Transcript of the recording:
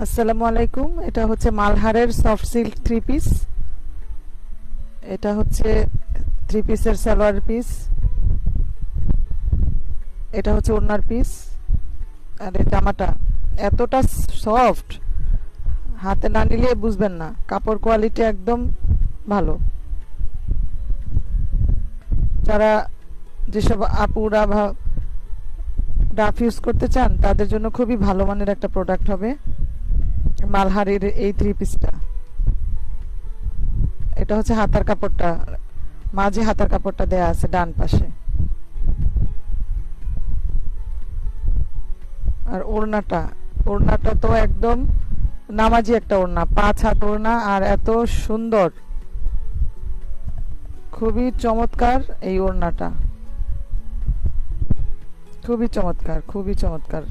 আসসালামু আলাইকুম। এটা হচ্ছে মালহারের সফট সিল্ক থ্রি পিস। এটা হচ্ছে থ্রি পিসের সালোয়ার পিস। এটা হচ্ছে ওড়নার পিস। আর এই জামাটা এতটা সফট, হাতে না নিলে বুঝবেন না। কাপড় কোয়ালিটি একদম ভালো। যারা যেসব আপুরা ডাফ ইউজ করতে চান তাদের জন্য খুবই ভালো মানের একটা প্রোডাক্ট হবে মালহারের এই থ্রি পিসটা। এটা হচ্ছে হাতার কাপড়টা, মাঝে হাতার কাপড়টা দেয়া আছে ডান পাশে। আর ওড়নাটা, ওড়নাটা তো একদম নামাজি একটা ওড়না, 5 হাত ওড়না, আর এত সুন্দর, খুবই চমৎকার এই ওড়নাটা, খুবই চমৎকার, খুবই চমৎকার।